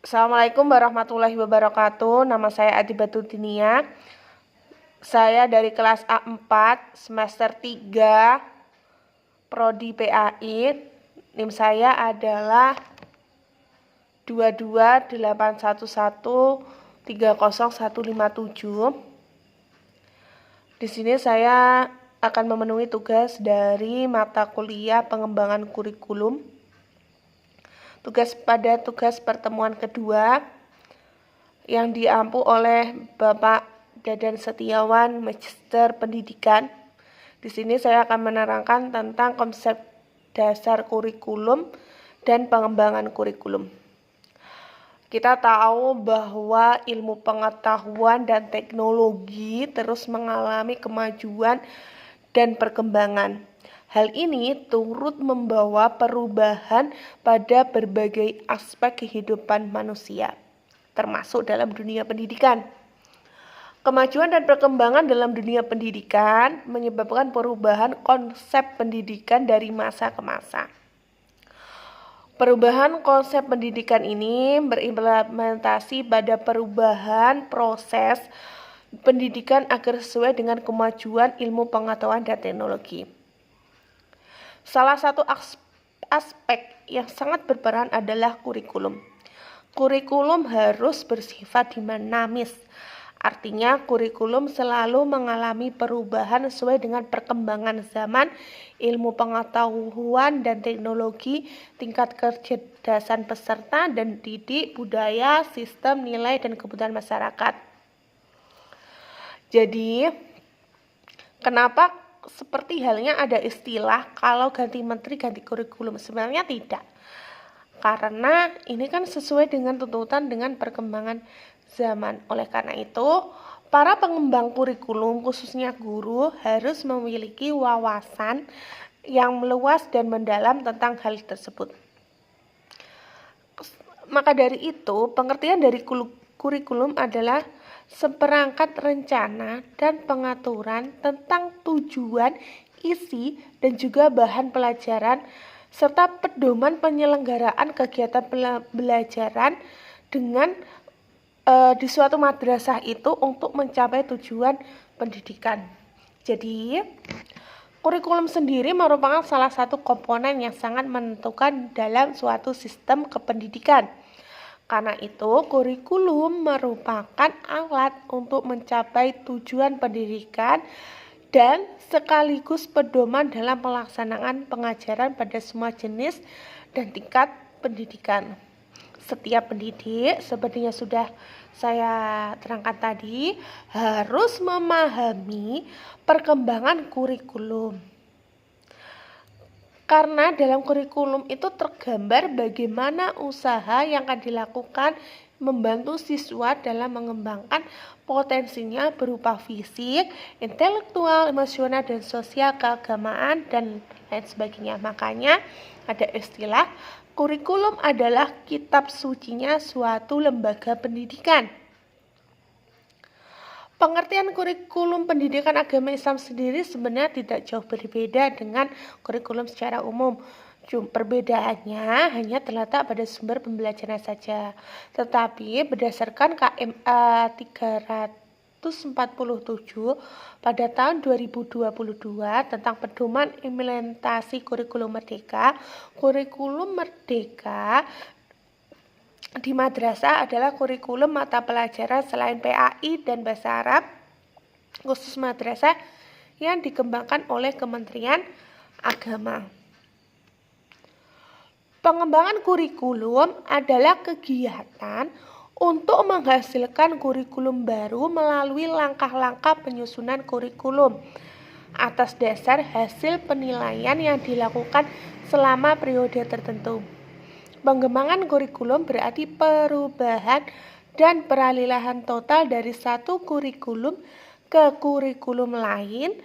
Assalamualaikum warahmatullahi wabarakatuh. Nama saya Adi Batudinia. Saya dari kelas A4 semester 3 Prodi PAI. NIM saya adalah 22811300157. Di sini saya akan memenuhi tugas dari mata kuliah pengembangan kurikulum. Tugas pertemuan kedua yang diampu oleh Bapak Dadan Setiawan, Magister Pendidikan. Di sini saya akan menerangkan tentang konsep dasar kurikulum dan pengembangan kurikulum. Kita tahu bahwa ilmu pengetahuan dan teknologi terus mengalami kemajuan dan perkembangan. Hal ini turut membawa perubahan pada berbagai aspek kehidupan manusia, termasuk dalam dunia pendidikan. Kemajuan dan perkembangan dalam dunia pendidikan menyebabkan perubahan konsep pendidikan dari masa ke masa. Perubahan konsep pendidikan ini berimplementasi pada perubahan proses pendidikan agar sesuai dengan kemajuan ilmu pengetahuan dan teknologi. Salah satu aspek yang sangat berperan adalah kurikulum. Kurikulum harus bersifat dinamis. Artinya kurikulum selalu mengalami perubahan sesuai dengan perkembangan zaman, ilmu pengetahuan dan teknologi, tingkat kecerdasan peserta dan didik, budaya, sistem, nilai, dan kebutuhan masyarakat. Jadi, kenapa seperti halnya ada istilah kalau ganti menteri ganti kurikulum? Sebenarnya tidak, karena ini kan sesuai dengan tuntutan dengan perkembangan zaman. Oleh karena itu, para pengembang kurikulum khususnya guru harus memiliki wawasan yang meluas dan mendalam tentang hal tersebut. Maka dari itu, pengertian dari kurikulum adalah seperangkat rencana dan pengaturan tentang tujuan, isi, dan juga bahan pelajaran, serta pedoman penyelenggaraan kegiatan pembelajaran dengan di suatu madrasah itu untuk mencapai tujuan pendidikan. Jadi, kurikulum sendiri merupakan salah satu komponen yang sangat menentukan dalam suatu sistem kependidikan. Karena itu, kurikulum merupakan alat untuk mencapai tujuan pendidikan dan sekaligus pedoman dalam pelaksanaan pengajaran pada semua jenis dan tingkat pendidikan. Setiap pendidik, sepertinya sudah saya terangkan tadi, harus memahami perkembangan kurikulum. Karena dalam kurikulum itu tergambar bagaimana usaha yang akan dilakukan membantu siswa dalam mengembangkan potensinya berupa fisik, intelektual, emosional, dan sosial, keagamaan, dan lain sebagainya. Makanya ada istilah kurikulum adalah kitab sucinya suatu lembaga pendidikan. Pengertian kurikulum pendidikan agama Islam sendiri sebenarnya tidak jauh berbeda dengan kurikulum secara umum. Perbedaannya hanya terletak pada sumber pembelajaran saja. Tetapi berdasarkan KMA 347 pada tahun 2022 tentang pedoman implementasi kurikulum merdeka di madrasah adalah kurikulum mata pelajaran selain PAI dan Bahasa Arab khusus madrasah yang dikembangkan oleh Kementerian Agama. Pengembangan kurikulum adalah kegiatan untuk menghasilkan kurikulum baru melalui langkah-langkah penyusunan kurikulum atas dasar hasil penilaian yang dilakukan selama periode tertentu. Pengembangan kurikulum berarti perubahan dan peralihan total dari satu kurikulum ke kurikulum lain,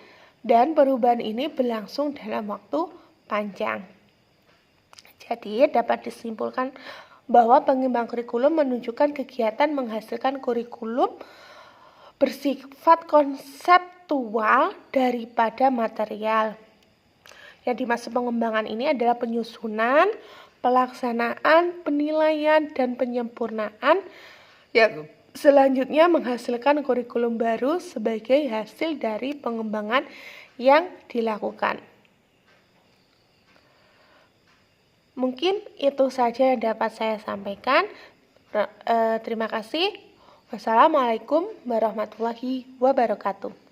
dan perubahan ini berlangsung dalam waktu panjang. Jadi dapat disimpulkan bahwa pengembangan kurikulum menunjukkan kegiatan menghasilkan kurikulum bersifat konseptual daripada material. Yang dimaksud pengembangan ini adalah penyusunan, pelaksanaan, penilaian, dan penyempurnaan yang selanjutnya menghasilkan kurikulum baru sebagai hasil dari pengembangan yang dilakukan. Mungkin itu saja yang dapat saya sampaikan. Terima kasih. Wassalamualaikum warahmatullahi wabarakatuh.